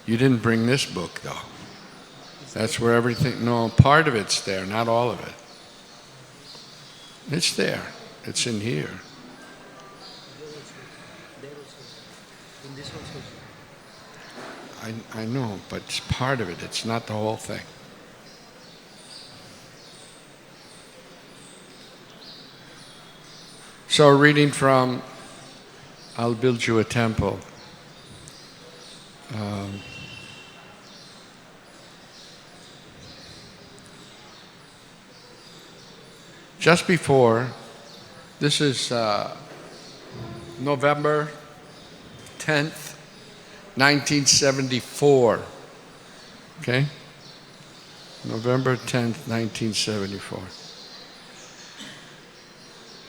You didn't bring this book, though. That's where everything, no, part of it's there, not all of it. It's there. It's in here. In this also. I know, but it's part of it. It's not the whole thing. So, reading from I'll Build You a Temple. Just before, this is November 10th, 1974. Okay? November 10th, 1974.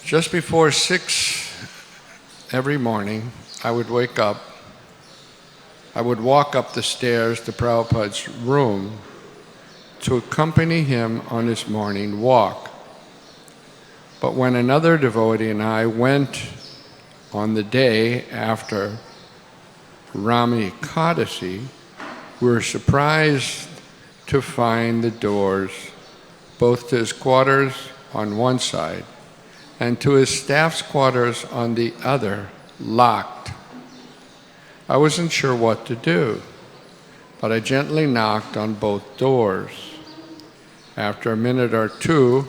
Just before 6 every morning, I would wake up. I would walk up the stairs to Prabhupada's room to accompany him on his morning walk. But when another devotee and I went on the day after Rama Ekadasi, we were surprised to find the doors, both to his quarters on one side and to his staff's quarters on the other, locked. I wasn't sure what to do, but I gently knocked on both doors. After a minute or two,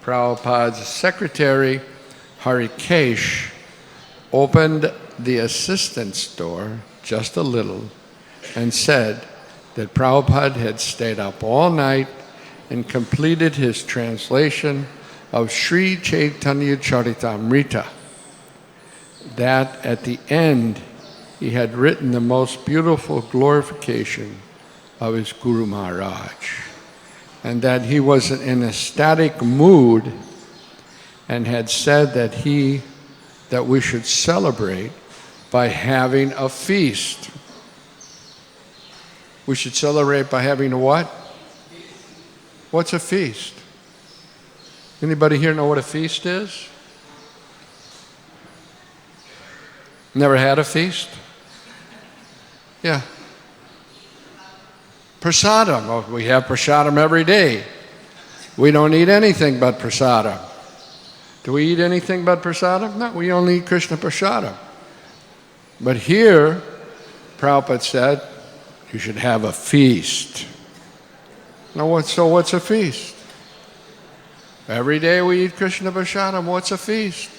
Prabhupada's secretary, Harikesh, opened the assistant's door just a little and said that Prabhupada had stayed up all night and completed his translation of Sri Chaitanya Charitamrita. That at the end he had written the most beautiful glorification of his Guru Maharaj, and that he was in ecstatic mood and had said that we should celebrate by having a feast. We should celebrate by having a what? What's a feast? Anybody here know what a feast is? Never had a feast? Yeah. Prasadam. Oh, we have prasadam every day. We don't eat anything but prasadam. Do we eat anything but prasadam? No, we only eat Krishna prasadam. But here, Prabhupada said, you should have a feast. Now, what's a feast? Every day we eat Krishna prasadam. What's a feast?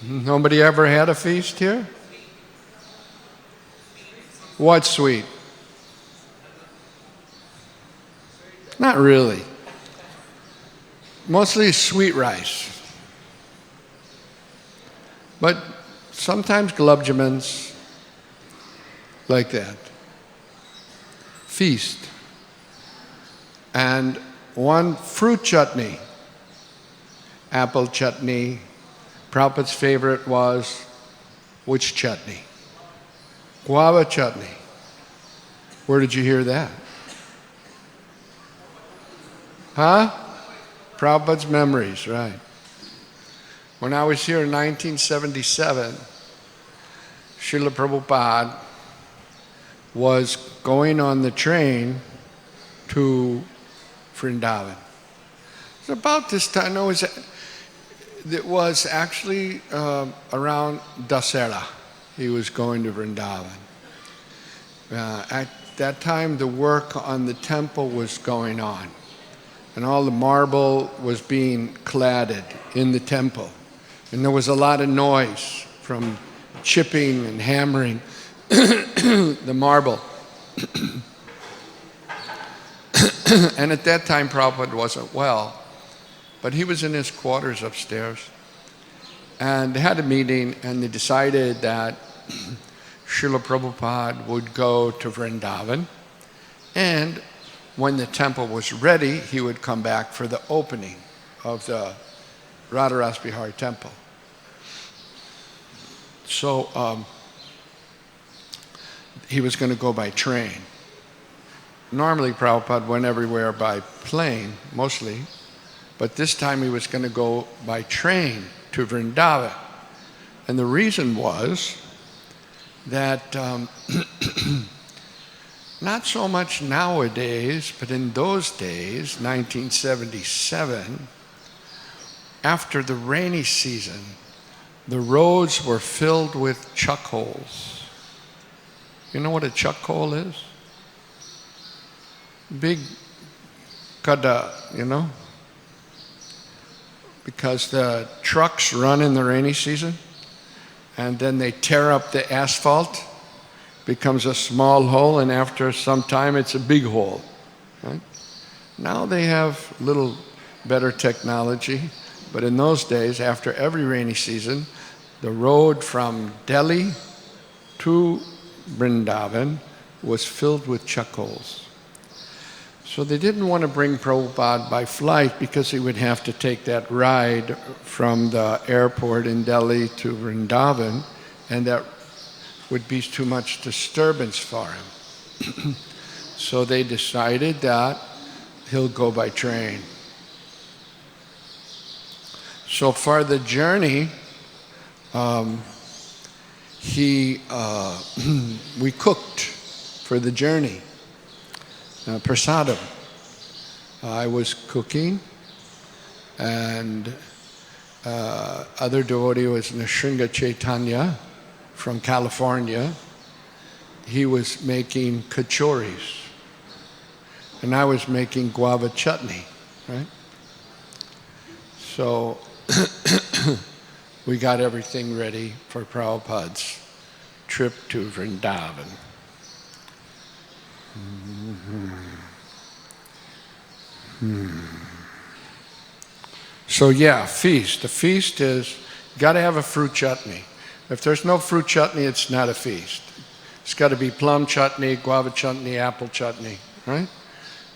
Nobody ever had a feast here? What's sweet? Not really. Mostly sweet rice. But sometimes gulab jamans, like that. Feast. And one fruit chutney, apple chutney. Prabhupada's favorite was which chutney? Guava chutney. Where did you hear that? Huh? Prabhupada's memories, right. When I was here in 1977, Srila Prabhupada was going on the train to Vrindavan. It was about this time, it was actually around Dasera. He was going to Vrindavan. At that time, the work on the temple was going on, and all the marble was being cladded in the temple. And there was a lot of noise from chipping and hammering the marble. And at that time, Prabhupada wasn't well, but he was in his quarters upstairs. And they had a meeting, and they decided that Srila Prabhupada would go to Vrindavan, and when the temple was ready, he would come back for the opening of the Radharas Bihar temple. So he was going to go by train. Normally Prabhupada went everywhere by plane, mostly, but this time he was going to go by train to Vrindavan. And the reason was that not so much nowadays, but in those days, 1977, after the rainy season, the roads were filled with chuck holes. You know what a chuck hole is? Big kada, you know? Because the trucks run in the rainy season, and then they tear up the asphalt, becomes a small hole, and after some time it's a big hole. Right? Now they have a little better technology, but in those days, after every rainy season, the road from Delhi to Vrindavan was filled with chuck holes. So they didn't want to bring Prabhupada by flight because he would have to take that ride from the airport in Delhi to Vrindavan, and that would be too much disturbance for him. So they decided that he'll go by train. So for the journey, we cooked for the journey. Prasadam. I was cooking, and other devotee was Nrsinga Chaitanya from California. He was making kachoris, and I was making guava chutney, right? So we got everything ready for Prabhupada's trip to Vrindavan. So yeah, feast. The feast is, got to have a fruit chutney. If there's no fruit chutney, it's not a feast. It's got to be plum chutney, guava chutney, apple chutney, right?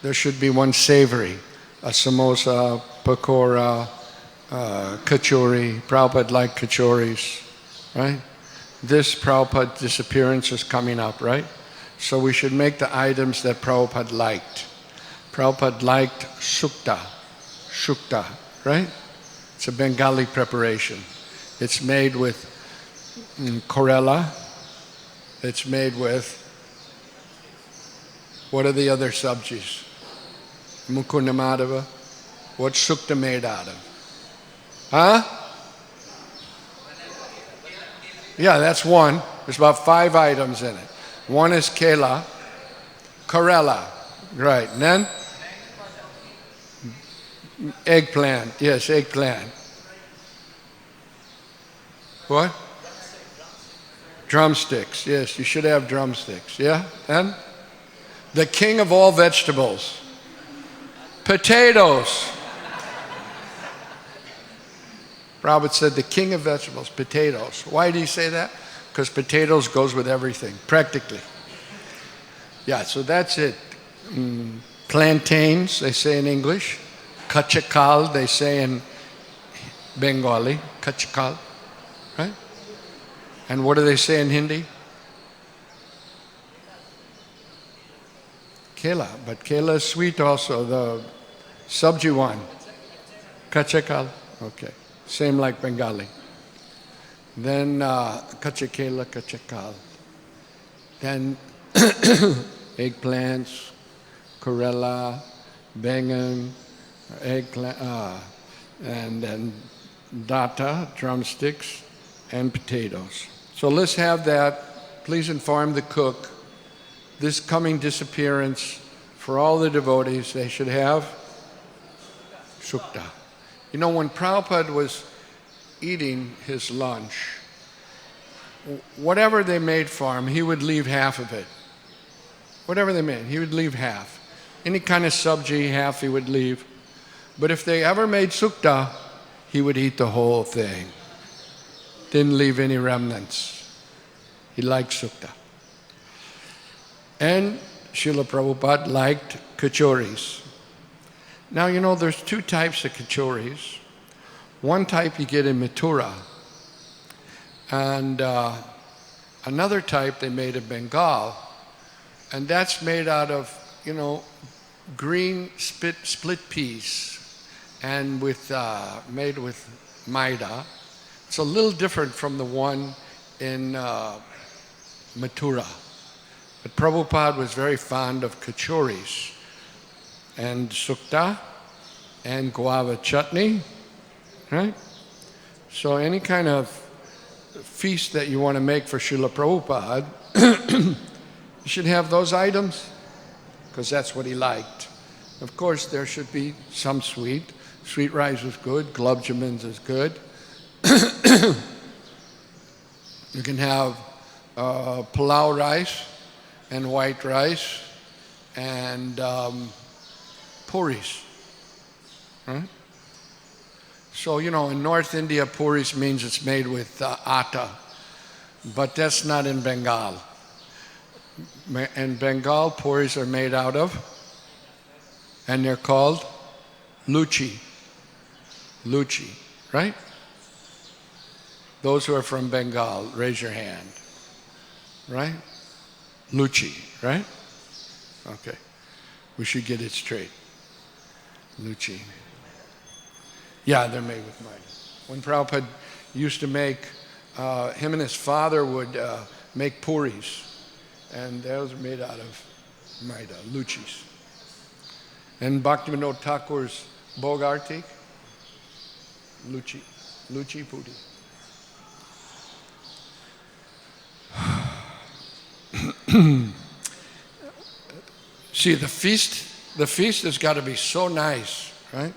There should be one savory, a samosa, pakora, kachori. Prabhupada liked kachoris, right? This Prabhupada's disappearance is coming up, right? So we should make the items that Prabhupada liked. Prabhupada liked shukta, right? It's a Bengali preparation. It's made with Corella. It's made with, what are the other sabjis? Mukunda Madhava. What's shukta made out of? Huh? Yeah, that's one. There's about 5 items in it. One is kela, Corella, right, and then eggplant, yes, eggplant. What? Drumsticks, yes, you should have drumsticks, yeah? And the king of all vegetables, potatoes. Prabhupada said the king of vegetables, potatoes. Why did he say that? Because potatoes goes with everything, practically. Yeah, so that's it. Plantains, they say in English. Kachakal, they say in Bengali. Kachakal, right? And what do they say in Hindi? Kela, but kela is sweet also, the sabji one. Kachakal, okay. Same like Bengali. Then kachakela, kachakal. Then eggplants, Corella, bangan, eggplant, and then data, drumsticks, and potatoes. So let's have that. Please inform the cook. This coming disappearance, for all the devotees, they should have sukta. You know, when Prabhupada was eating his lunch, whatever they made for him, he would leave half of it. Whatever they made, he would leave half. Any kind of sabji, half he would leave. But if they ever made sukta, he would eat the whole thing. Didn't leave any remnants. He liked sukta. And Srila Prabhupada liked kachoris. Now, you know, there's 2 types of kachoris. One type you get in Mathura, and another type they made in Bengal, and that's made out of, you know, green split peas, and made with maida. It's a little different from the one in Mathura. But Prabhupada was very fond of kachoris and sukta and guava chutney, right? So any kind of feast that you want to make for Srila Prabhupada, you should have those items, because that's what he liked. Of course, there should be some sweet. Sweet rice is good, gulab jamins is good. You can have palau rice and white rice and puris, right? So, you know, in North India, puris means it's made with atta, but that's not in Bengal. In Bengal, puris are made out of, and they're called luchi. Luchi, right? Those who are from Bengal, raise your hand. Right? Luchi, right? Okay. We should get it straight. Luchi. Yeah, they're made with maida. When Prabhupada used to make, him and his father would make puris, and those are made out of maida, luchis. And Bhaktivinoda Thakur's Bhogartik, luchi puri. See, the feast has got to be so nice, right?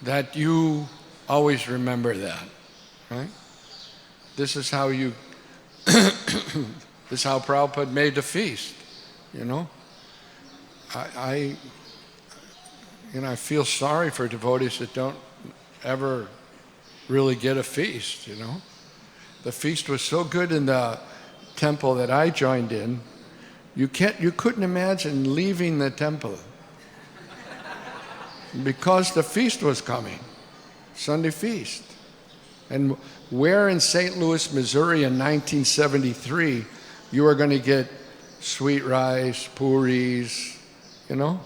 That you always remember that, right? This is how you, this is how Prabhupada made the feast, you know? I feel sorry for devotees that don't ever really get a feast, you know? The feast was so good in the temple that I joined in, you couldn't imagine leaving the temple because the feast was coming, Sunday feast. And where in St. Louis, Missouri in 1973 you were going to get sweet rice, puris, you know,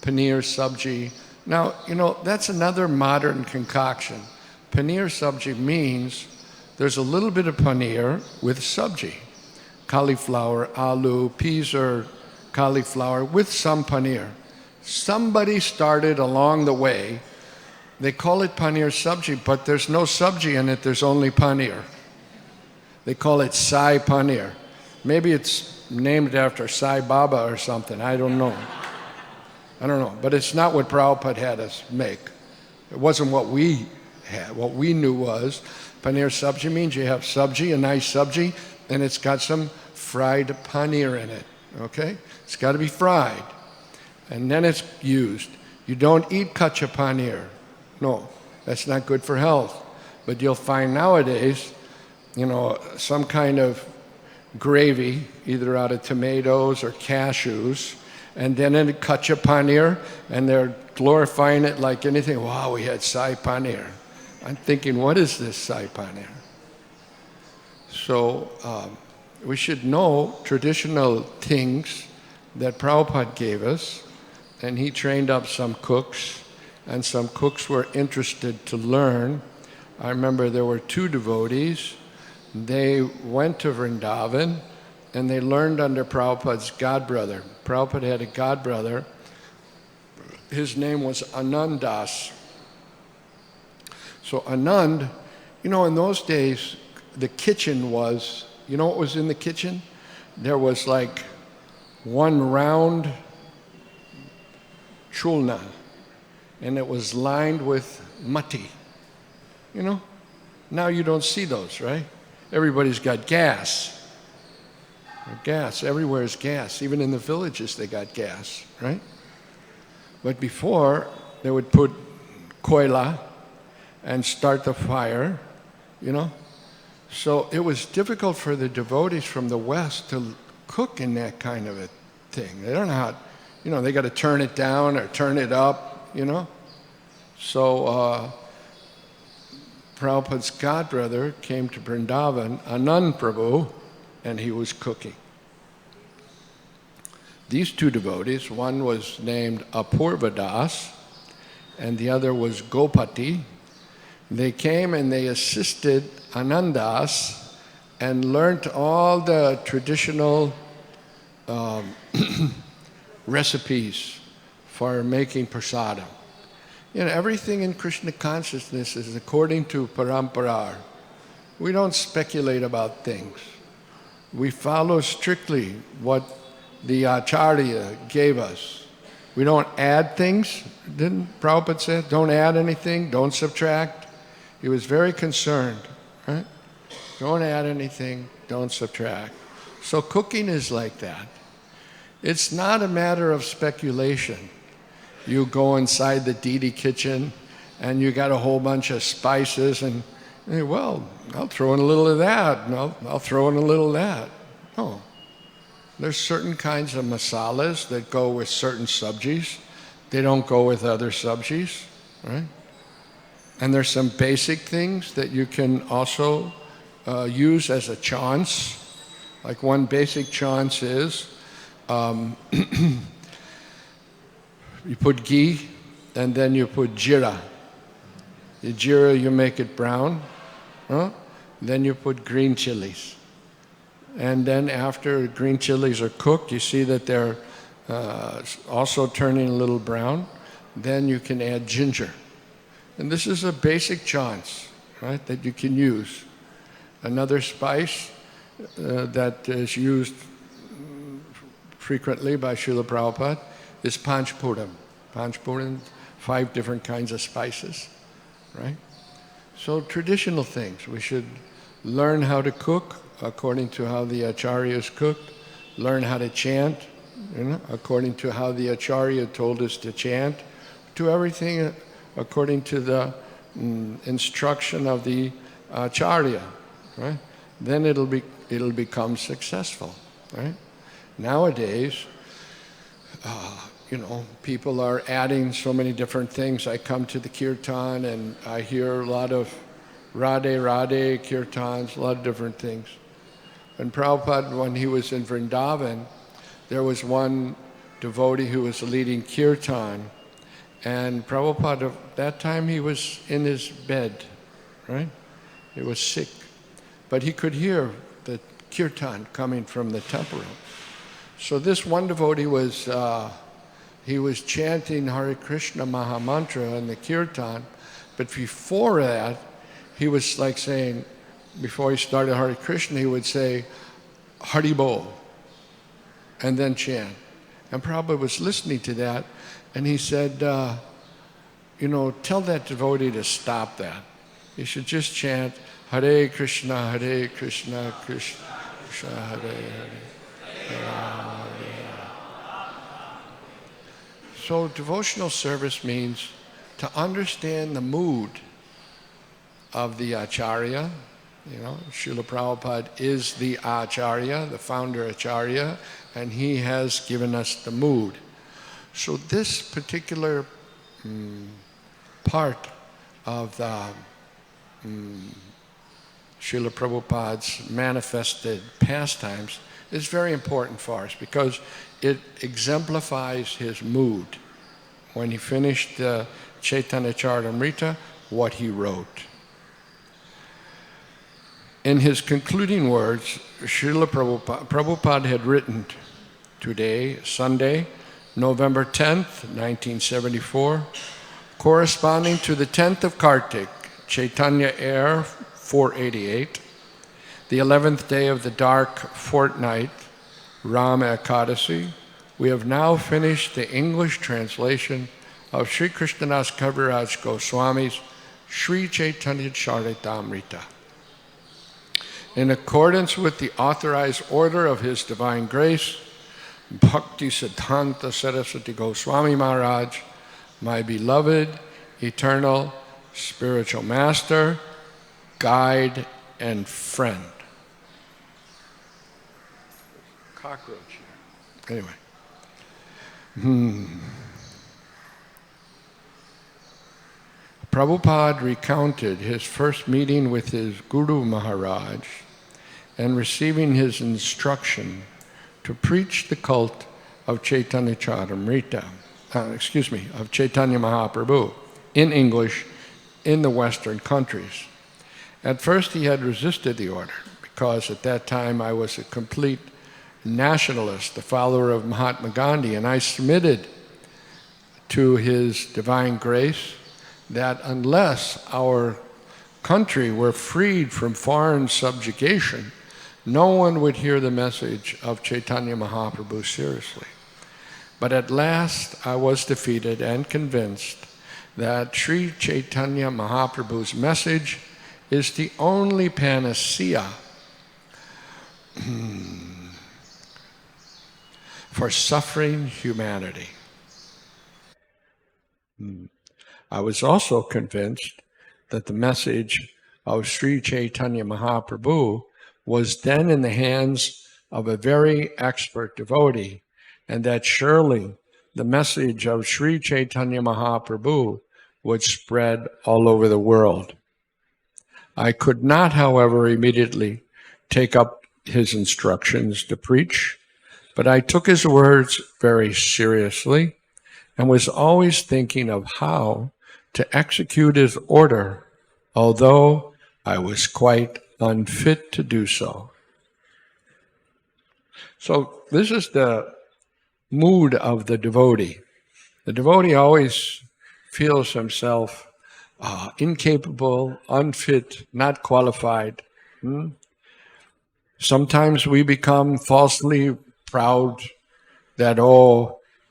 paneer sabji. Now, you know, that's another modern concoction. Paneer sabji means there's a little bit of paneer with sabji. Cauliflower, aloo, peas or cauliflower with some paneer. Somebody started along the way, they call it paneer sabji, but there's no sabji in it, there's only paneer. They call it Sai Paneer. Maybe it's named after Sai Baba or something, I don't know. But it's not what Prabhupada had us make. It wasn't what we had. What we knew was paneer sabji means you have sabji, a nice sabji, and it's got some fried paneer in it, okay? It's got to be fried, and then it's used. You don't eat kacha paneer. No, that's not good for health. But you'll find nowadays, you know, some kind of gravy, either out of tomatoes or cashews, and then in kacha paneer, and they're glorifying it like anything. Wow, we had sai paneer. I'm thinking, what is this sai paneer? So we should know traditional things that Prabhupada gave us, and he trained up some cooks, and some cooks were interested to learn. I remember there were two devotees. They went to Vrindavan, and they learned under Prabhupada's godbrother. Prabhupada had a godbrother. His name was Anandas. So Anand, you know, in those days, the kitchen was, you know what was in the kitchen? There was like one round chulna, and it was lined with matti, you know? Now you don't see those, right? Everybody's got gas. Gas, everywhere is gas. Even in the villages they got gas, right? But before, they would put koila and start the fire, you know? So it was difficult for the devotees from the West to cook in that kind of a thing. They don't know how, you know, they got to turn it down or turn it up, you know? So Prabhupada's godbrother came to Vrindavan, Anand Prabhu, and he was cooking. These two devotees, one was named Apurvadas, and the other was Gopati. They came and they assisted Anandas, and learned all the traditional recipes for making prasadam. Everything in Krishna consciousness is according to parampara. We don't speculate about things. We follow strictly what the Acharya gave us. We don't add things. Didn't Prabhupada say, don't add anything, don't subtract? He was very concerned, right? Don't add anything, don't subtract. So cooking is like that. It's not a matter of speculation. You go inside the Didi kitchen and you got a whole bunch of spices and, well, I'll throw in a little of that, and I'll throw in a little of that. No. There's certain kinds of masalas that go with certain sabjis. They don't go with other sabjis, right? And there's some basic things that you can also use as a chance. Like one basic chance is you put ghee and then you put jira. The jira, you make it brown. Then you put green chilies. And then after green chilies are cooked, you see that they're also turning a little brown. Then you can add ginger. And this is a basic chance, right, that you can use. Another spice that is used frequently by Srila Prabhupada is panchpuram. Panchpuram, 5 different kinds of spices, right? So traditional things. We should learn how to cook according to how the acharyas cooked, learn how to chant, according to how the acharya told us to chant, do everything according to the instruction of the acharya, right? Then it'll become successful, right? Nowadays, people are adding so many different things. I come to the kirtan and I hear a lot of Radhe Radhe kirtans, a lot of different things. And Prabhupada, when he was in Vrindavan, there was one devotee who was leading kirtan, and Prabhupada, at that time he was in his bed, right? He was sick. But he could hear the kirtan coming from the temple room. So this one devotee was chanting Hare Krishna Mahamantra in the kirtan, but before that, he was like saying, before he started Hare Krishna, he would say, Hari Bol, and then chant. And Prabhupada was listening to that, and he said, tell that devotee to stop that. You should just chant Hare Krishna, Krishna Krishna, Hare Hare. So devotional service means to understand the mood of the Acharya. Srila Prabhupada is the Acharya, the founder Acharya, and he has given us the mood. So this particular part of the Srila Prabhupada's manifested pastimes is very important for us because it exemplifies his mood. When he finished the Chaitanya Charitamrita, what he wrote. In his concluding words, Srila Prabhupada had written, today, Sunday, November 10th, 1974, corresponding to the 10th of Kartik, Chaitanya Air 488, the 11th day of the dark fortnight, Rama Ekadasi, we have now finished the English translation of Sri Krishnadas Kaviraj Goswami's Sri Chaitanya Charitamrita. In accordance with the authorized order of His Divine Grace, Bhakti Siddhanta Saraswati Goswami Maharaj, my beloved, eternal, spiritual master, guide, and friend. Cockroach here. Anyway. Prabhupada recounted his first meeting with his Guru Maharaj and receiving his instruction to preach the cult of Chaitanya Charitamrita, of Chaitanya Mahaprabhu in English in the Western countries. At first he had resisted the order because at that time I was a complete nationalist, a follower of Mahatma Gandhi, and I submitted to his divine grace that unless our country were freed from foreign subjugation, no one would hear the message of Chaitanya Mahaprabhu seriously. But at last I was defeated and convinced that Sri Chaitanya Mahaprabhu's message is the only panacea for suffering humanity. I was also convinced that the message of Sri Chaitanya Mahaprabhu was then in the hands of a very expert devotee, and that surely the message of Sri Chaitanya Mahaprabhu would spread all over the world. I could not, however, immediately take up his instructions to preach, but I took his words very seriously and was always thinking of how to execute his order, although I was quite unfit to do so. So this is the mood of the devotee. The devotee always feels himself incapable, unfit, not qualified. Sometimes we become falsely proud that,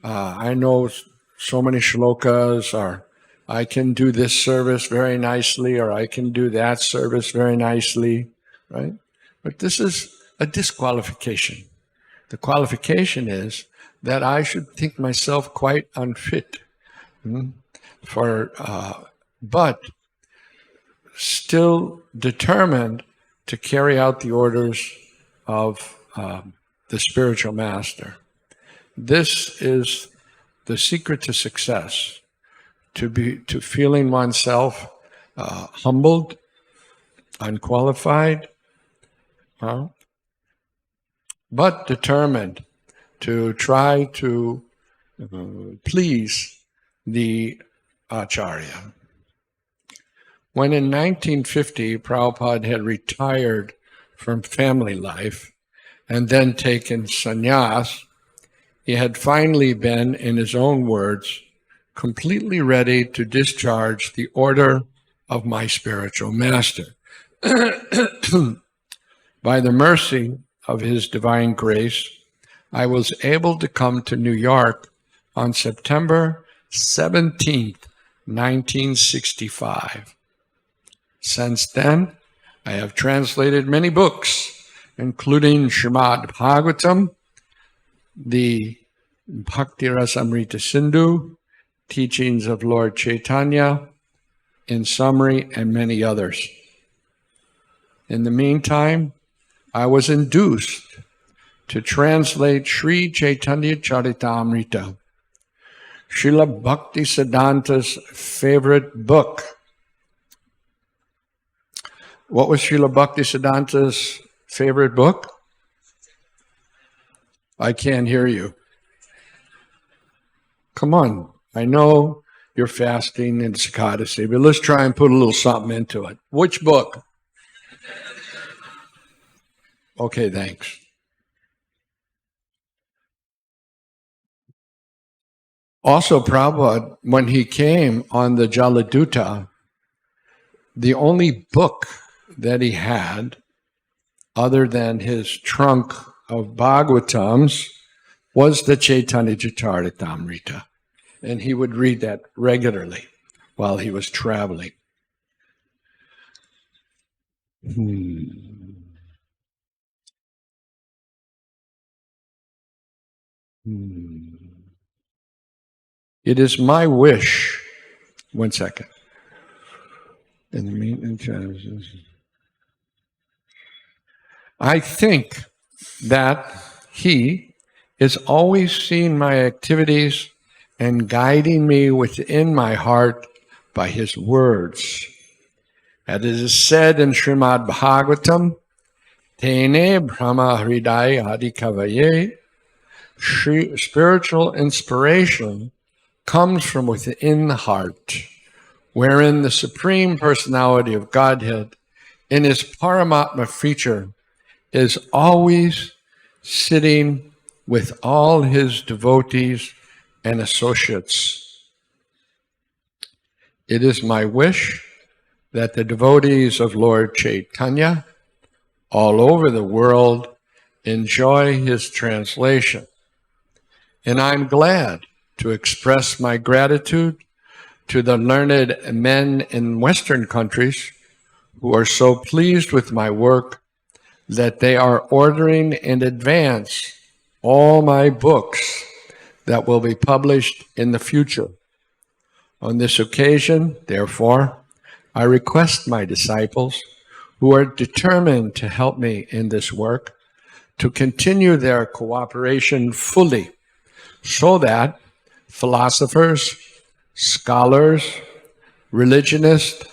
I know so many shlokas, or I can do this service very nicely, or I can do that service very nicely, right? But this is a disqualification. The qualification is that I should think myself quite unfit but still determined to carry out the orders of the spiritual master. This is the secret to success, to feeling oneself humbled, unqualified, but determined to try to please the Acharya. When in 1950 Prabhupada had retired from family life and then taken sannyas, he had finally been, in his own words, completely ready to discharge the order of my spiritual master. By the mercy of his divine grace, I was able to come to New York on September 17th, 1965. Since then, I have translated many books, including Srimad Bhagavatam, the Bhakti Rasamrita Sindhu, Teachings of Lord Chaitanya, in summary, and many others. In the meantime, I was induced to translate Sri Chaitanya Charitamrita, Srila Bhaktisiddhanta's favorite book. What was Srila Bhaktisiddhanta's favorite book? I can't hear you. Come on. I know you're fasting and Sakadasi, but let's try and put a little something into it. Which book? Okay, thanks. Also, Prabhupada, when he came on the Jaladuta, the only book that he had, other than his trunk of Bhagavatams, was the Chaitanya Charitamrita. And he would read that regularly while he was traveling. It is my wish. One second. In the meantime, I think that he is always seeing my activities and guiding me within my heart by his words. As it is said in Srimad Bhagavatam, Tene Brahma Hridaya Adi Kavaye, spiritual inspiration comes from within the heart, wherein the Supreme Personality of Godhead, in his Paramatma feature, is always sitting with all his devotees and associates. It is my wish that the devotees of Lord Chaitanya all over the world enjoy his translation. And I'm glad to express my gratitude to the learned men in Western countries who are so pleased with my work that they are ordering in advance all my books that will be published in the future. On this occasion, therefore, I request my disciples who are determined to help me in this work to continue their cooperation fully so that philosophers, scholars, religionists,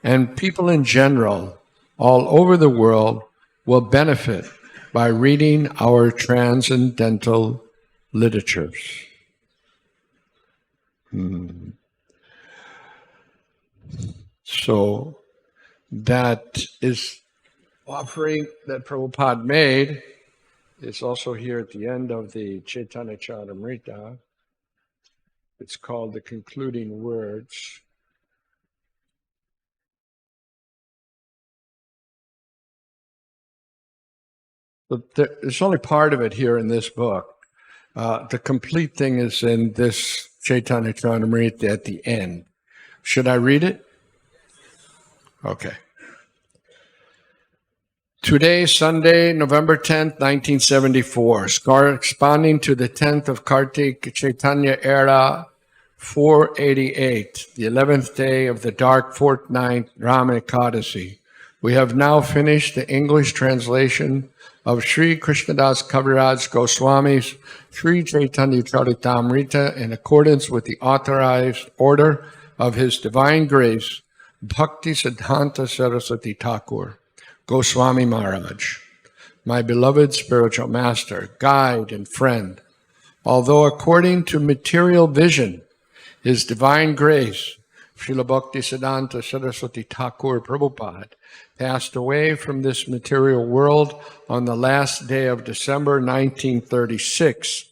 and people in general all over the world will benefit by reading our transcendental literatures. So that is offering that Prabhupada made. It's also here at the end of the Chaitanya Charitamrita. It's called the concluding words. But there's only part of it here in this book. The complete thing is in this Chaitanya Charitamrita at the end. Should I read it? Okay. Today, Sunday, November 10th, 1974, corresponding to the 10th of Kartik Chaitanya era 488, the 11th day of the dark fortnight Rama Ekadasi. We have now finished the English translation of Sri Krishnadas Kaviraj Goswami's Sri Chaitanya Charitamrita in accordance with the authorized order of His Divine Grace, Bhakti Siddhanta Saraswati Thakur Goswami Maharaj, my beloved spiritual master, guide, and friend. Although according to material vision, His Divine Grace, Srila Bhakti Siddhanta Saraswati Thakur Prabhupada, passed away from this material world on the last day of December 1936,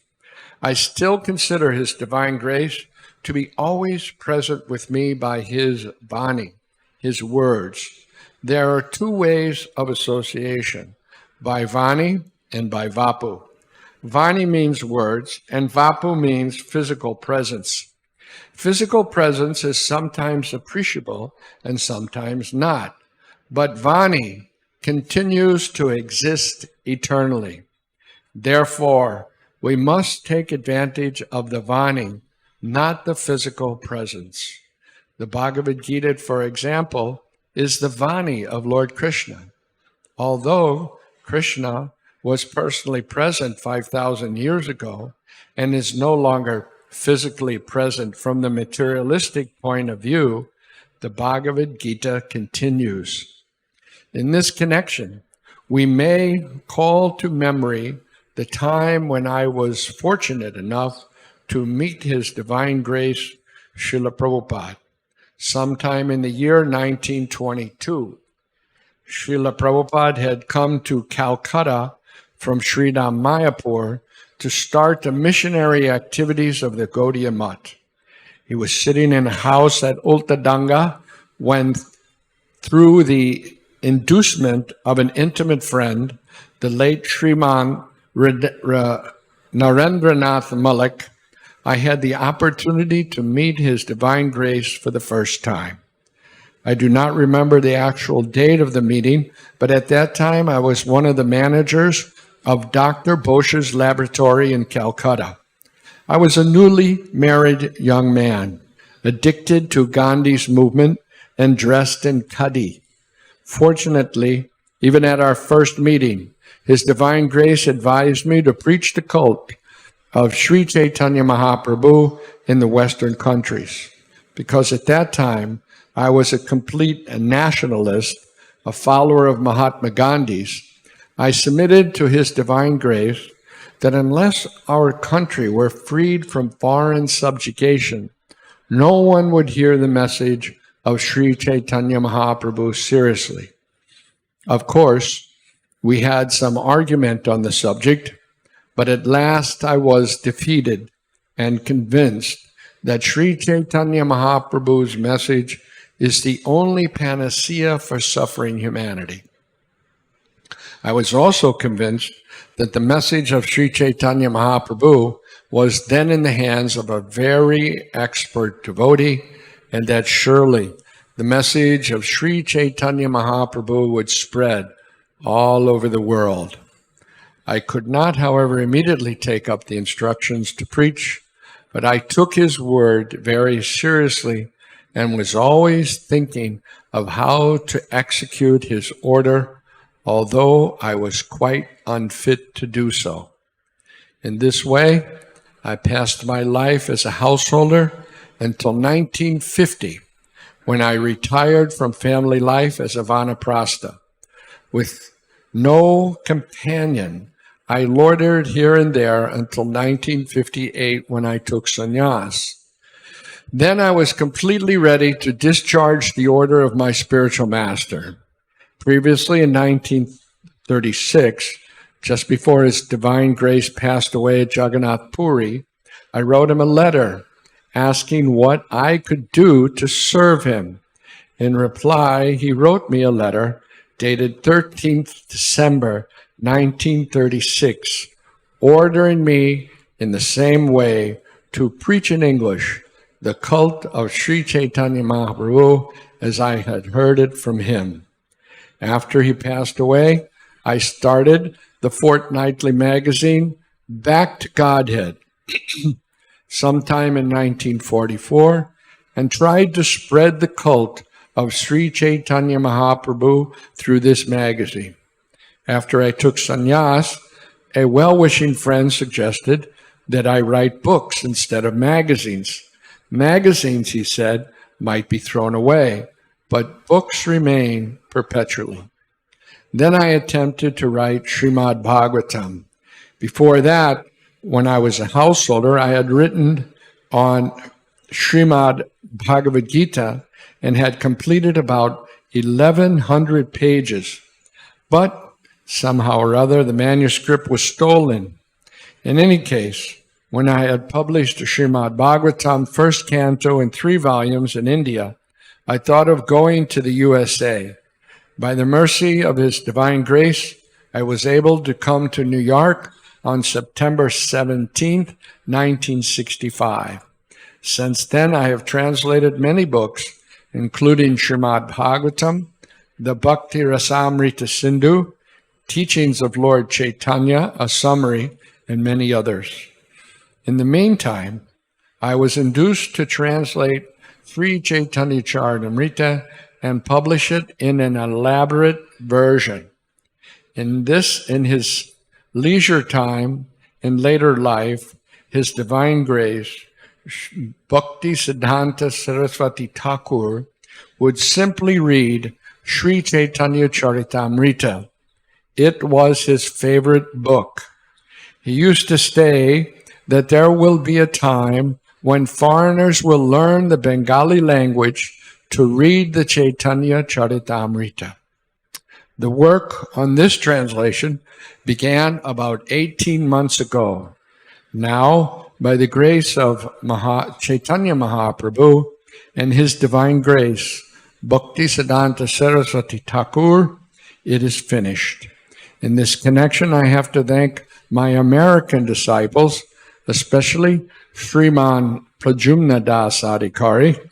I still consider His Divine Grace to be always present with me by His Vani, His words. There are two ways of association, by Vani and by Vapu. Vani means words, and Vapu means physical presence. Physical presence is sometimes appreciable and sometimes not, but Vani continues to exist eternally. Therefore, we must take advantage of the Vani, not the physical presence. The Bhagavad Gita, for example, is the Vani of Lord Krishna. Although Krishna was personally present 5,000 years ago and is no longer physically present from the materialistic point of view, the Bhagavad Gita continues. In this connection, we may call to memory the time when I was fortunate enough to meet His Divine Grace, Srila Prabhupada, sometime in the year 1922. Srila Prabhupada had come to Calcutta from Sridham Mayapur to start the missionary activities of the Gaudiya Math. He was sitting in a house at Ultadanga when, through the inducement of an intimate friend, the late Sriman Narendranath Malik, I had the opportunity to meet His Divine Grace for the first time. I do not remember the actual date of the meeting, but at that time I was one of the managers of Dr. Bosch's laboratory in Calcutta. I was a newly married young man, addicted to Gandhi's movement and dressed in khadi. Fortunately, even at our first meeting, His Divine Grace advised me to preach the cult of Sri Chaitanya Mahaprabhu in the Western countries, because at that time I was a complete nationalist, a follower of Mahatma Gandhi's. I submitted to His Divine Grace that unless our country were freed from foreign subjugation, no one would hear the message of Sri Chaitanya Mahaprabhu seriously. Of course, We had some argument on the subject, but at last I was defeated and convinced that Sri Chaitanya Mahaprabhu's message is the only panacea for suffering humanity. I was also convinced that the message of Sri Chaitanya Mahaprabhu was then in the hands of a very expert devotee, and that surely the message of Sri Chaitanya Mahaprabhu would spread all over the world. I could not, however, immediately take up the instructions to preach, but I took his word very seriously and was always thinking of how to execute his order, although I was quite unfit to do so. In this way, I passed my life as a householder until 1950, when I retired from family life as a vanaprastha. With no companion, I loitered here and there until 1958, when I took sannyas. Then I was completely ready to discharge the order of my spiritual master. Previously, in 1936, just before His Divine Grace passed away at Jagannath Puri, I wrote him a letter asking what I could do to serve him. In reply, he wrote me a letter dated 13th December 1936, ordering me in the same way to preach in English the cult of Sri Chaitanya Mahaprabhu as I had heard it from him. After he passed away, I started the fortnightly magazine Back to Godhead sometime in 1944 and tried to spread the cult of Sri Chaitanya Mahaprabhu through this magazine. After I took sannyas, a well-wishing friend suggested that I write books instead of magazines. Magazines, he said, might be thrown away, but books remain perpetually. Then I attempted to write Srimad Bhagavatam. Before that, when I was a householder, I had written on Srimad Bhagavad Gita and had completed about 1,100 pages. But somehow or other, the manuscript was stolen. In any case, when I had published Srimad Bhagavatam, first canto in 3 volumes in India, I thought of going to the USA. By the mercy of His Divine Grace, I was able to come to New York on September 17th, 1965. Since then, I have translated many books, including Srimad Bhagavatam, the Bhakti Rasamrita Sindhu, Teachings of Lord Chaitanya, a summary, and many others. In the meantime, I was induced to translate Sri Chaitanya Charitamrita and publish it in an elaborate version. In his leisure time, in later life, His Divine Grace, Bhakti Siddhanta Saraswati Thakur, would simply read Sri Chaitanya Charitamrita. It was his favorite book. He used to say that there will be a time when foreigners will learn the Bengali language to read the Chaitanya Charitamrita. The work on this translation began about 18 months ago. Now, by the grace of Chaitanya Mahaprabhu and His Divine Grace, Bhakti Siddhanta Saraswati Thakur, it is finished. In this connection, I have to thank my American disciples, especially Sriman Pradyumna Das Adhikari,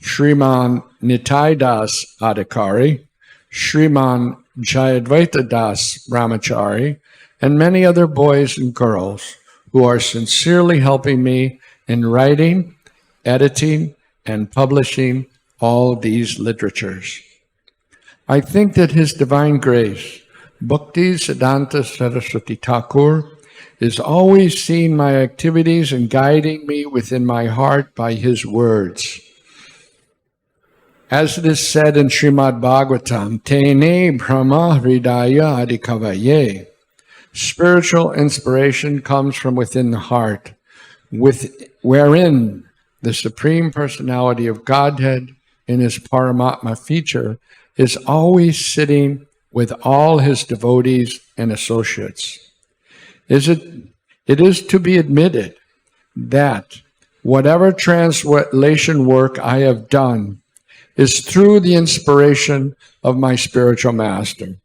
Sriman Nitai Das Adhikari, Sriman Jayadvaita Das Brahmachari, and many other boys and girls who are sincerely helping me in writing, editing, and publishing all these literatures. I think that His Divine Grace, Bhakti Siddhanta Saraswati Thakur, is always seeing my activities and guiding me within my heart by His words. As it is said in Srimad Bhagavatam, Tene Brahma Hridaya Adhikavaye. Spiritual inspiration comes from within the heart, wherein the Supreme Personality of Godhead in His Paramatma feature is always sitting with all his devotees and associates. It is to be admitted that whatever translation work I have done is through the inspiration of my spiritual master,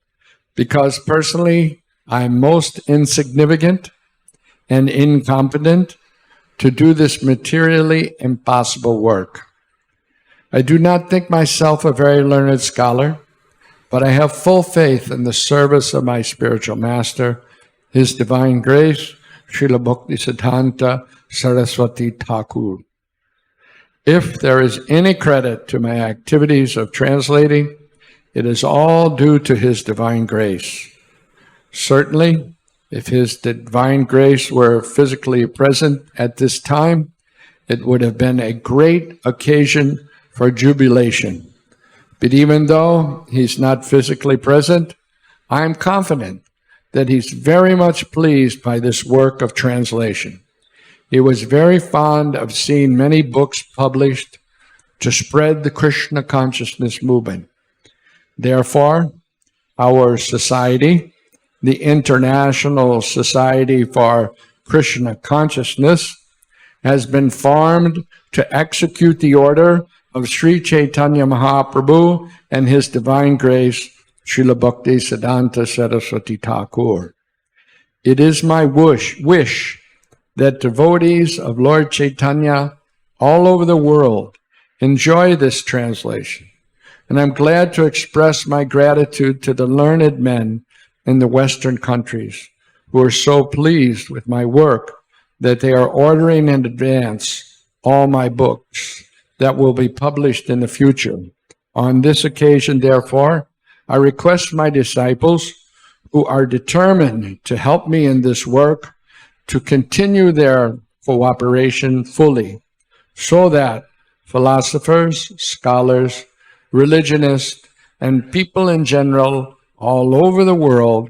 because personally I am most insignificant and incompetent to do this materially impossible work. I do not think myself a very learned scholar, but I have full faith in the service of my spiritual master, His Divine Grace, Srila Bhaktisiddhanta Saraswati Thakur. If there is any credit to my activities of translating, it is all due to His Divine Grace. Certainly, if His Divine Grace were physically present at this time, it would have been a great occasion for jubilation. But even though He's not physically present, I am confident that He's very much pleased by this work of translation. He was very fond of seeing many books published to spread the Krishna consciousness movement. Therefore, our society, the International Society for Krishna Consciousness, has been formed to execute the order of Sri Chaitanya Mahaprabhu and His Divine Grace, Srila Bhaktisiddhanta Saraswati Thakur. It is my wish that devotees of Lord Chaitanya all over the world enjoy this translation, and I'm glad to express my gratitude to the learned men in the Western countries who are so pleased with my work that they are ordering in advance all my books that will be published in the future. On this occasion, therefore, I request my disciples who are determined to help me in this work to continue their cooperation fully, so that philosophers, scholars, religionists, and people in general all over the world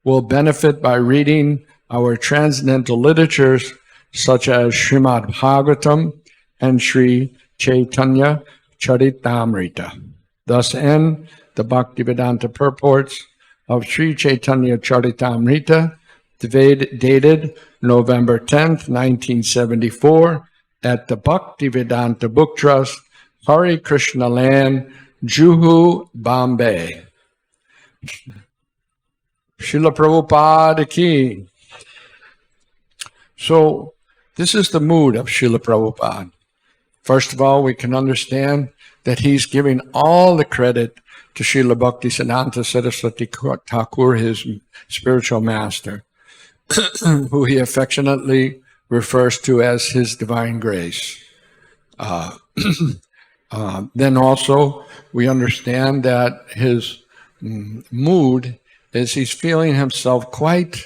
will benefit by reading our transcendental literatures such as Srimad Bhagavatam and Sri Chaitanya Charitamrita. Thus end the Bhaktivedanta purports of Sri Chaitanya Charitamrita, dated November 10th, 1974, at the Bhaktivedanta Book Trust, Hare Krishna Land, Juhu, Bombay. Srila Prabhupada ki. So, this is the mood of Srila Prabhupada. First of all, we can understand that he's giving all the credit to Srila Bhaktisiddhanta Saraswati Thakur, his spiritual master, who he affectionately refers to as His Divine Grace. Then also, we understand that his mood is he's feeling himself quite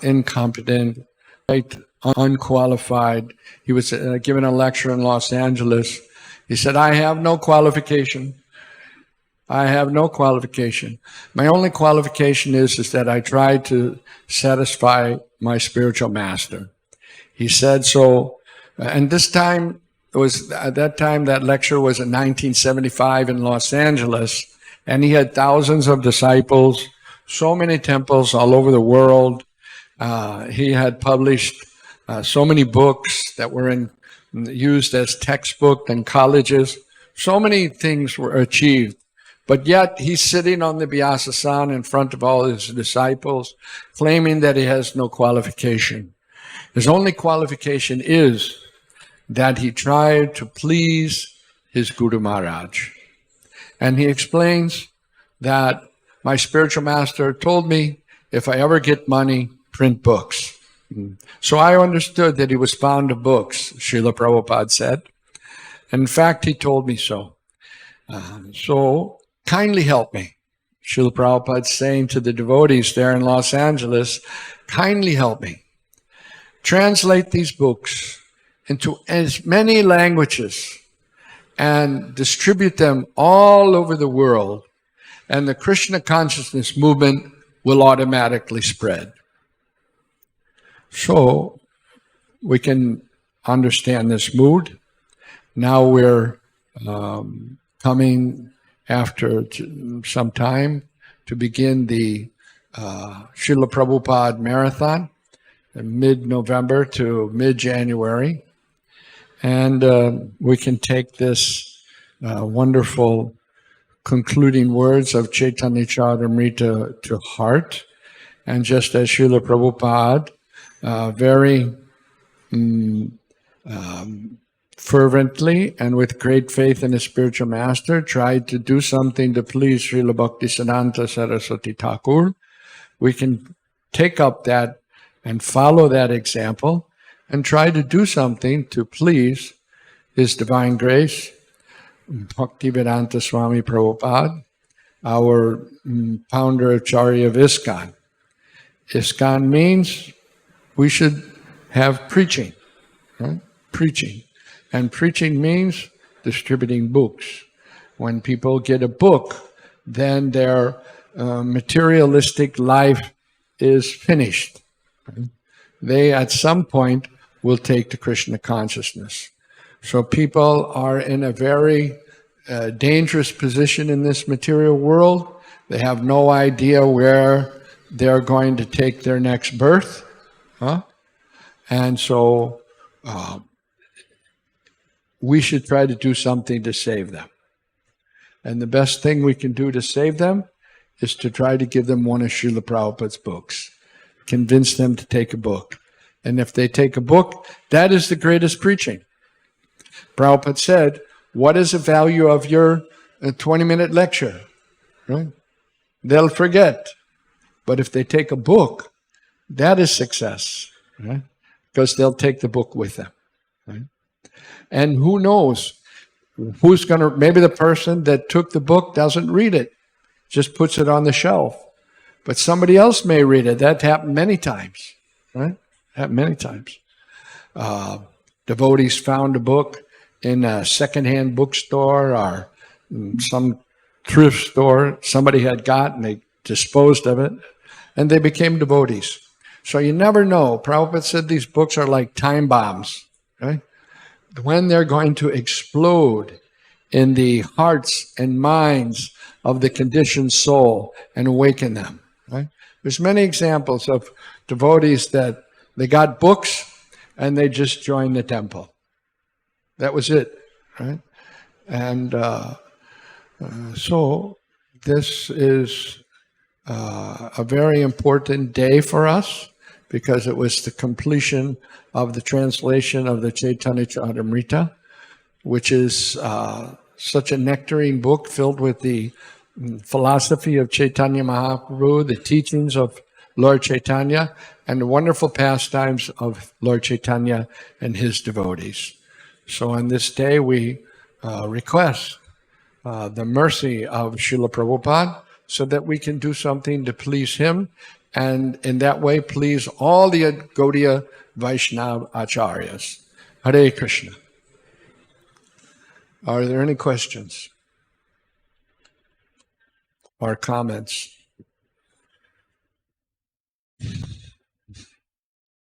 incompetent, quite unqualified. He was given a lecture in Los Angeles. He said, I have no qualification. I have no qualification. My only qualification is that I try to satisfy my spiritual master. He said so, and this time, it was at that time, that lecture was in 1975 in Los Angeles, and he had thousands of disciples, so many temples all over the world. He had published so many books that were used as textbook in colleges. So many things were achieved. But yet he's sitting on the Vyasasana in front of all his disciples, claiming that he has no qualification. His only qualification is that he tried to please his Guru Maharaj. And he explains that my spiritual master told me, if I ever get money, print books. So I understood that he was fond of books, Srila Prabhupada said. In fact, he told me so. So kindly help me. Srila Prabhupada saying to the devotees there in Los Angeles, kindly help me. Translate these books into as many languages and distribute them all over the world, and the Krishna consciousness movement will automatically spread. So we can understand this mood. Now we're coming after some time to begin the Srila Prabhupada Marathon in mid-November to mid-January. And we can take this wonderful concluding words of Chaitanya Charitamrita to heart. And just as Srila Prabhupada very fervently and with great faith in his spiritual master tried to do something to please Srila Bhaktisiddhanta Saraswati Thakur, we can take up that and follow that example and try to do something to please His Divine Grace, Bhaktivedanta Swami Prabhupada, our founder Acharya of ISKCON. ISKCON means we should have preaching, right? Preaching. And preaching means distributing books. When people get a book, then their materialistic life is finished. They, at some point, will take to Krishna consciousness. So people are in a very dangerous position in this material world. They have no idea where they're going to take their next birth. And so we should try to do something to save them. And the best thing we can do to save them is to try to give them one of Srila Prabhupada's books. Convince them to take a book. And if they take a book, that is the greatest preaching. Prabhupada said, what is the value of your 20-minute lecture? Right? They'll forget. But if they take a book, that is success. Right? Because they'll take the book with them. Right? And who knows who's going to, maybe the person that took the book doesn't read it, just puts it on the shelf. But somebody else may read it. That happened many times. Right? Happened many times. Devotees found a book in a secondhand bookstore or some thrift store somebody had got, and they disposed of it, and they became devotees. So you never know. Prabhupada said these books are like time bombs. Right? When they're going to explode in the hearts and minds of the conditioned soul and awaken them. Right? There's many examples of devotees that they got books and they just joined the temple. That was it, right? And so this is a very important day for us because it was the completion of the translation of the Chaitanya Charitamrita, which is such a nectarine book filled with the philosophy of Chaitanya Mahaprabhu, the teachings of Lord Chaitanya, and the wonderful pastimes of Lord Chaitanya and his devotees. So on this day, we request the mercy of Srila Prabhupada so that we can do something to please him, and in that way please all the Gaudiya Vaishnava Acharyas. Hare Krishna. Are there any questions or comments?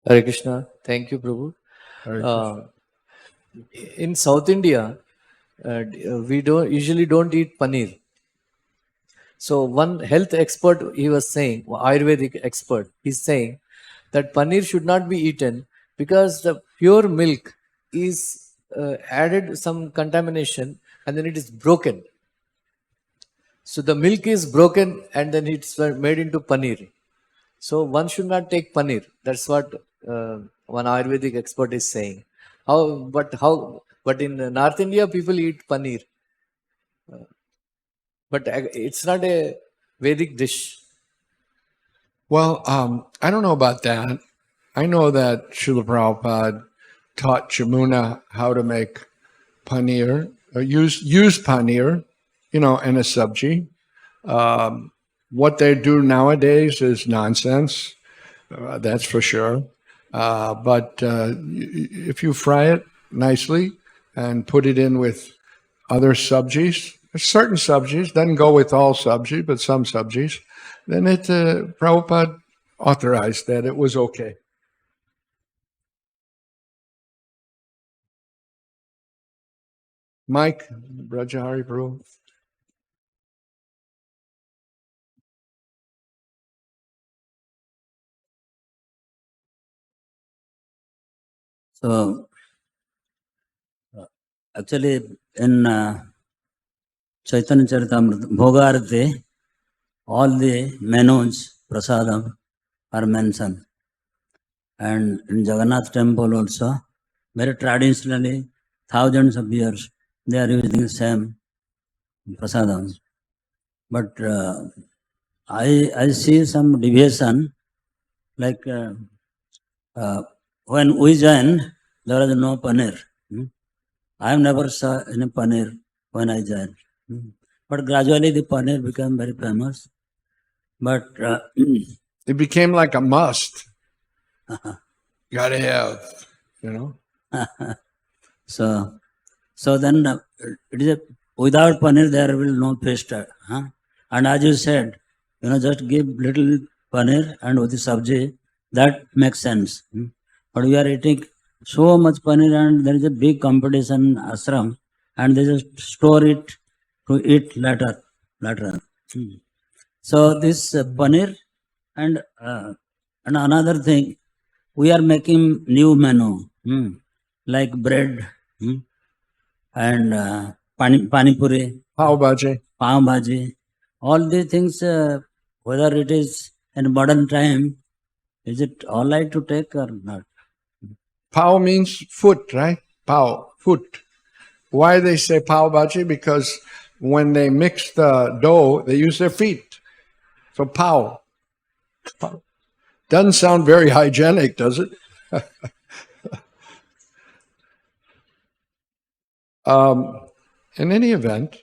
Hare Krishna. Thank you, Prabhu. Hare Krishna. In South India, we usually don't eat paneer. So one health expert, he was saying, Ayurvedic expert, he's saying that paneer should not be eaten because the pure milk is added some contamination and then it is broken. So the milk is broken and then it's made into paneer. So one should not take paneer. That's what one Ayurvedic expert is saying. But in North India, people eat paneer. But it's not a Vedic dish. Well, I don't know about that. I know that Srila Prabhupada taught Jamuna how to make paneer, or use paneer, in a sabji. What they do nowadays is nonsense, that's for sure. But if you fry it nicely and put it in with other sabjis, certain sabjis, doesn't go with all sabji, but some sabjis, then Prabhupada authorized that. It was okay. Mike, Brajahari Prabhu. So actually in Chaitanya Charitamrita, Bhogarati, all the menus, prasadam, are mentioned. And in Jagannath temple also, very traditionally, thousands of years, they are using the same prasadam. But I see some deviation, like when we joined, there was no paneer. I have never saw any paneer when I joined. But gradually the paneer became very famous. But It became like a must. Gotta have, you know. so then it is without paneer there will no feast. And as you said, just give little paneer and with the sabji, that makes sense. But we are eating so much paneer and there is a big competition in ashram and they just store it to eat later. So this paneer and another thing, we are making new menu like bread and pani puri, Pav bhaji. pav bhaji. All these things, whether it is in modern time, is it all right to take or not? Pav means foot, right? Pav, foot. Why they say pav bhaji? Because when they mix the dough, they use their feet. So pav. Doesn't sound very hygienic, does it? In any event,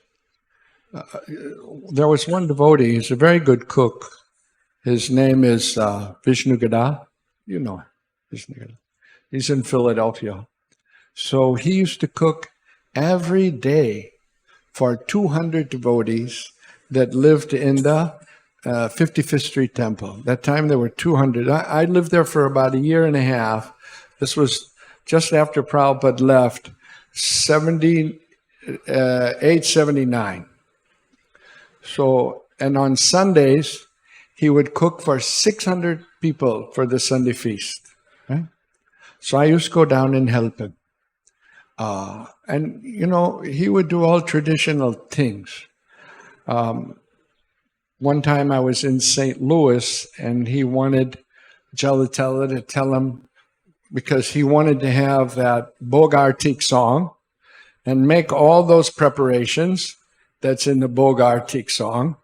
there was one devotee. He's a very good cook. His name is Vishnu Gada. You know Vishnu Gada. He's in Philadelphia. So he used to cook every day for 200 devotees that lived in the 55th Street Temple. That time there were 200. I lived there for about a year and a half. This was just after Prabhupada left, 79. So, and on Sundays, he would cook for 600 people for the Sunday feast. Right? So I used to go down and help him. And, he would do all traditional things. One time I was in St. Louis and he wanted Jalatella to tell him, because he wanted to have that Bogartik song and make all those preparations that's in the Bogartik song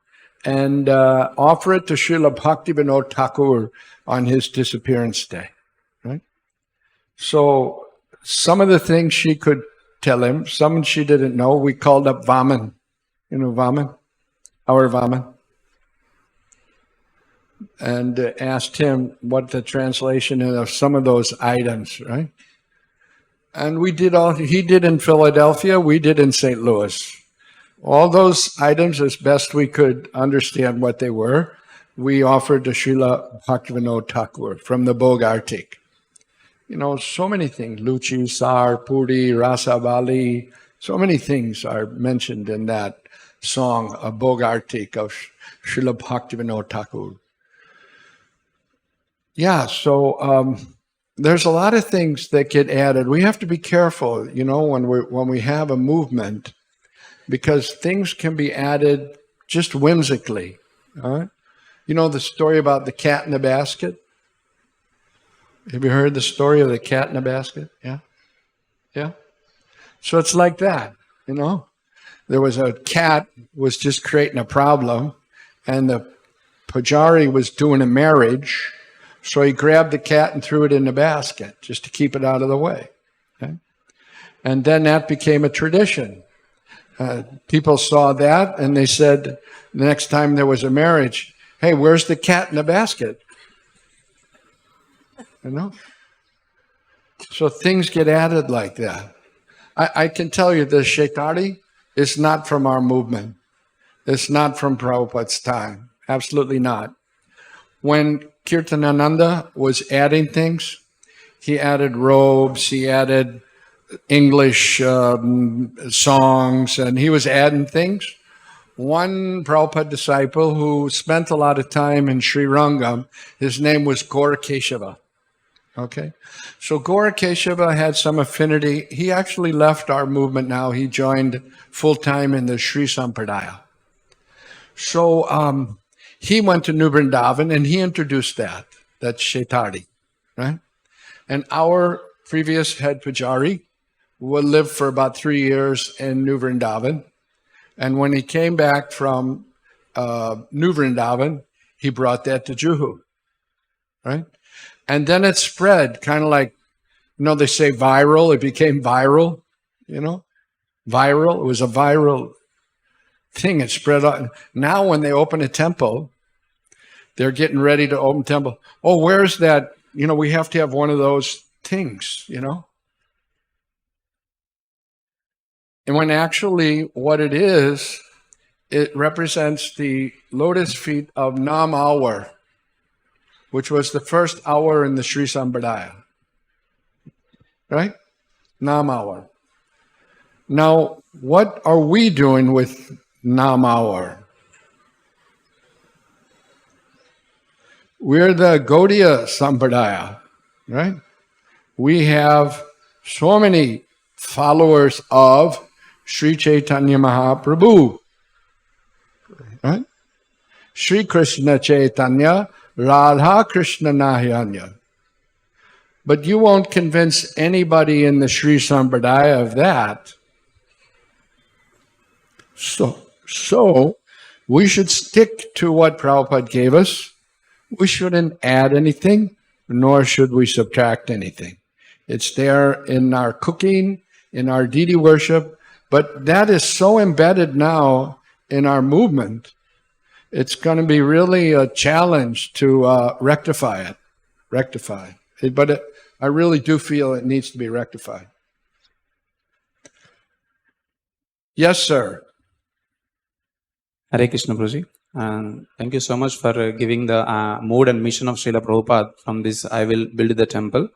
and offer it to Srila Bhaktivinoda Thakur on his disappearance day. Right? So some of the things she could tell him, some she didn't know. We called up Vaman. You know Vaman? Our Vaman. And asked him what the translation is of some of those items, right? And we did he did in Philadelphia, we did in St. Louis. All those items, as best we could understand what they were, we offered to Srila Bhaktivinoda Thakur from the Bogartik. So many things, Luchi, Sar, Puri, Rasavali, so many things are mentioned in that song, a Bogartik of Srila Bhaktivinoda Thakur. Yeah, so there's a lot of things that get added. We have to be careful, when we have a movement, because things can be added just whimsically. All right? You know the story about the cat in the basket? Have you heard the story of the cat in the basket? Yeah? Yeah? So it's like that, There was a cat was just creating a problem, and the pujari was doing a marriage. So he grabbed the cat and threw it in the basket just to keep it out of the way. Okay? And then that became a tradition. People saw that and they said, the next time there was a marriage, hey, where's the cat in the basket? So things get added like that. I can tell you the Shaitari is not from our movement. It's not from Prabhupada's time. Absolutely not. When Kirtanananda was adding things, he added robes, he added English songs, and he was adding things. One Prabhupada disciple who spent a lot of time in Sri Rangam, his name was Gaura Keshava. Okay? So Gaurakeshava had some affinity. He actually left our movement now. He joined full-time in the Sri Sampradaya. So he went to New Vrindavan and he introduced that. That's Shetari, right? And our previous head Pujari would live for about 3 years in New Vrindavan. And when he came back from New Vrindavan, he brought that to Juhu, right? And then it spread, kind of like, they say viral. It became viral, viral. It was a viral thing. It spread out. Now when they open a temple, they're getting ready to open temple. Oh, where's that? We have to have one of those things, And when actually what it is, it represents the lotus feet of Nam Hour, which was the first hour in the Sri Sampradaya. Right? Nam Hour. Now, what are we doing with Nam Hour? We're the Gaudiya Sampradaya, right? We have so many followers of Sri Chaitanya Mahaprabhu, right? Sri Krishna Chaitanya, Radha Krishna Nahyanya. But you won't convince anybody in the Sri Sampradaya of that. So we should stick to what Prabhupada gave us. We shouldn't add anything, nor should we subtract anything. It's there in our cooking, in our deity worship, but that is so embedded now in our movement, it's going to be really a challenge to rectify it. But I really do feel it needs to be rectified. Yes, sir. Hare Krishna, Prabhuji. And thank you so much for giving the mode and mission of Srila Prabhupada from this I will build the temple.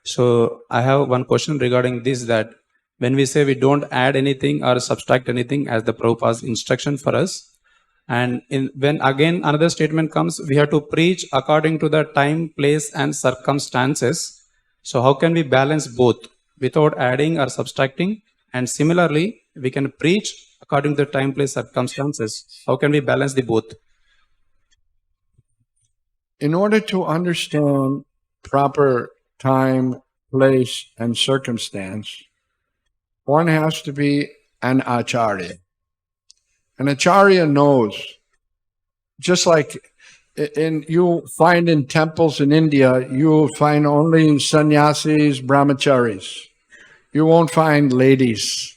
So I have one question regarding this, that when we say we don't add anything or subtract anything as the Prabhupada's instruction for us, and when again another statement comes, we have to preach according to the time, place and circumstances. So how can we balance both without adding or subtracting? And similarly, we can preach according to the time, place, circumstances. How can we balance the both? In order to understand proper time, place, and circumstance, one has to be an acharya. An acharya knows, just like you find in temples in India, you'll find only sannyasis, brahmacharis. You won't find ladies.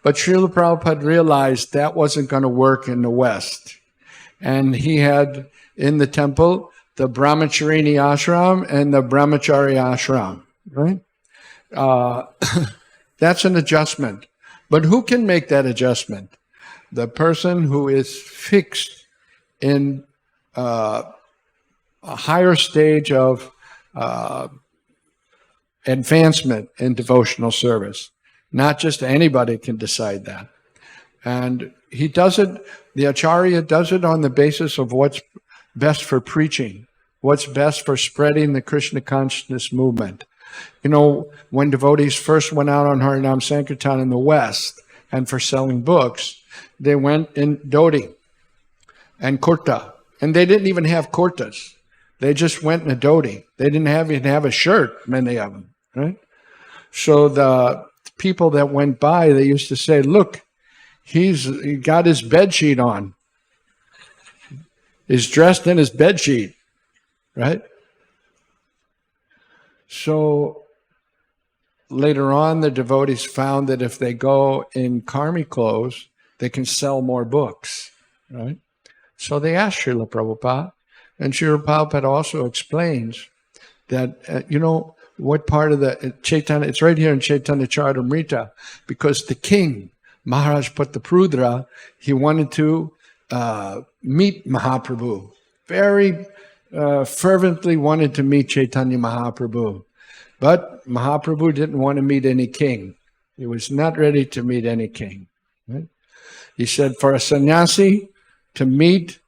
But Srila Prabhupada realized that wasn't going to work in the West. And he had in the temple the Brahmacharini ashram and the Brahmachari ashram, right? That's an adjustment. But who can make that adjustment? The person who is fixed in a higher stage of advancement in devotional service. Not just anybody can decide that. And he does it, the Acharya does it on the basis of what's best for preaching, what's best for spreading the Krishna consciousness movement. When devotees first went out on Harinam Sankirtan in the West and for selling books, they went in dhoti and kurta. And they didn't even have kurtas. They just went in a dhoti. They didn't even have a shirt, many of them, right? So the people that went by, they used to say, look, he got his bed sheet on. He's dressed in his bed sheet, right? So later on, the devotees found that if they go in karmi clothes, they can sell more books, right? So they asked Srila Prabhupada, and Srila Prabhupada also explains that, what part of the Chaitanya, it's right here in Chaitanya Charitamrita, because the king, Maharaj Pataprudra, he wanted to meet Mahaprabhu, very fervently wanted to meet Chaitanya Mahaprabhu. But Mahaprabhu didn't want to meet any king. He was not ready to meet any king. Right? He said for a sannyasi to meet,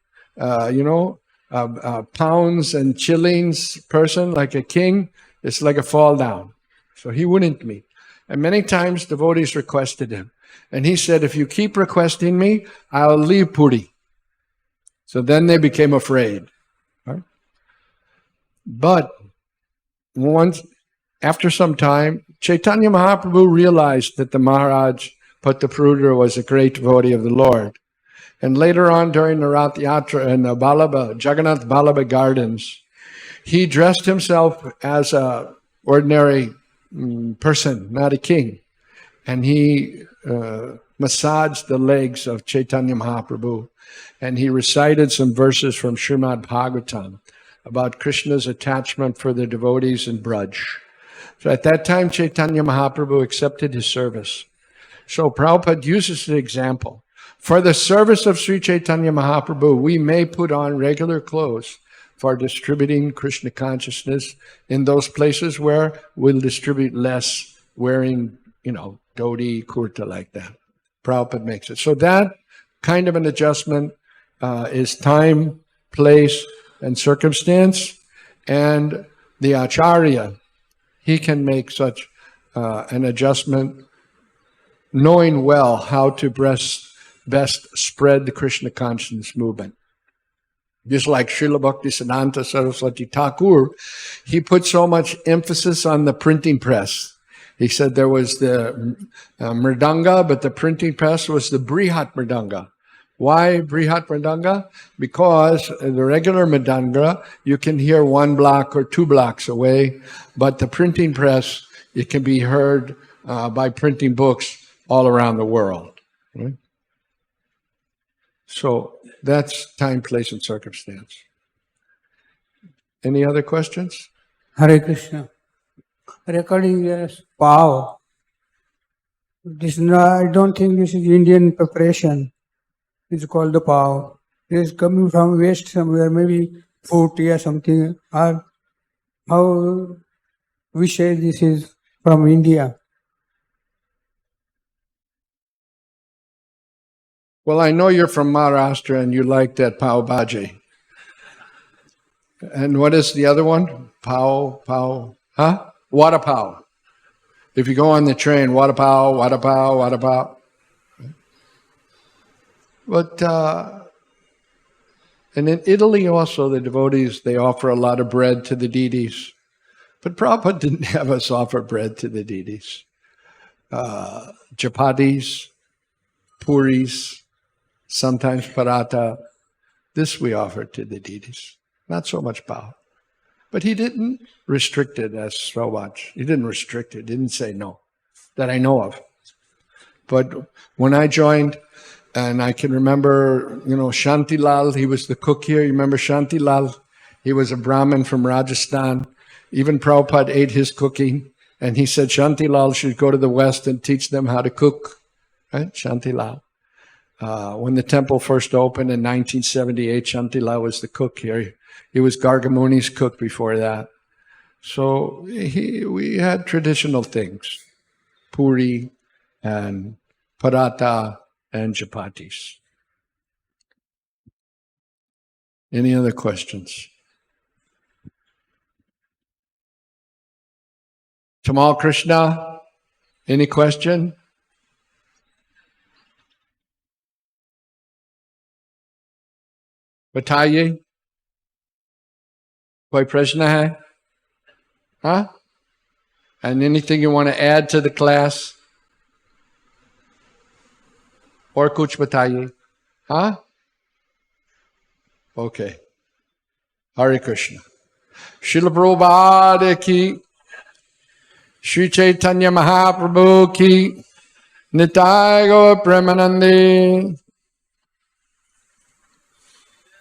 pounds and shillings person like a king, It's like a fall down. So he wouldn't meet. And many times devotees requested him. And he said, if you keep requesting me, I'll leave Puri. So then they became afraid. Right? But after some time, Chaitanya Mahaprabhu realized that the Maharaj Pataprutra was a great devotee of the Lord. And later on during the Rath Yatra in the Jagannath Vallabha Gardens, he dressed himself as an ordinary person, not a king. And he massaged the legs of Chaitanya Mahaprabhu. And he recited some verses from Srimad Bhagavatam about Krishna's attachment for the devotees in Braj. So at that time, Chaitanya Mahaprabhu accepted his service. So Prabhupada uses the example. For the service of Sri Chaitanya Mahaprabhu, we may put on regular clothes for distributing Krishna consciousness in those places where we'll distribute less wearing, dhoti, kurta like that. Prabhupada makes it. So that kind of an adjustment is time, place, and circumstance. And the Acharya, he can make such an adjustment, knowing well how to best spread the Krishna consciousness movement. Just like Srila Bhaktisiddhanta Saraswati Thakur, he put so much emphasis on the printing press. He said there was the mridanga, but the printing press was the Brihat mridanga. Why Brihat mridanga? Because the regular mridanga, you can hear 1 block or 2 blocks away, but the printing press, it can be heard by printing books all around the world. Right? So that's time, place, and circumstance. Any other questions? Hare Krishna. Regarding pav, I don't think this is Indian preparation. It's called the pav. It is coming from west somewhere, maybe 40 or something. Or how we say this is from India. Well, I know you're from Maharashtra and you like that pav bhaji. And what is the other one? Vada pav. If you go on the train, vada pav. But and in Italy also, the devotees, they offer a lot of bread to the deities. But Prabhupada didn't have us offer bread to the deities. Chapatis, puris, sometimes paratha. This we offer to the deities. Not so much pav. But he didn't restrict it as so much. He didn't restrict it. He didn't say no, that I know of. But when I joined, and I can remember, Shanti Lal, he was the cook here. You remember Shanti Lal? He was a Brahmin from Rajasthan. Even Prabhupada ate his cooking. And he said Shanti Lal should go to the West and teach them how to cook. Right? Shanti Lal. When the temple first opened in 1978, Shanti Lal was the cook here. He was Gargamuni's cook before that. So we had traditional things. Puri and paratha and chapatis. Any other questions? Tamal Krishna, any question? बताइए कोई प्रश्न है? Huh? And anything you want to add to the class? और कुछ बताइए? Huh? Okay. Hare Krishna. Srila Prabhupada ki, Sri Chaitanya Mahaprabhu ki, Nitai Gaur Premanande.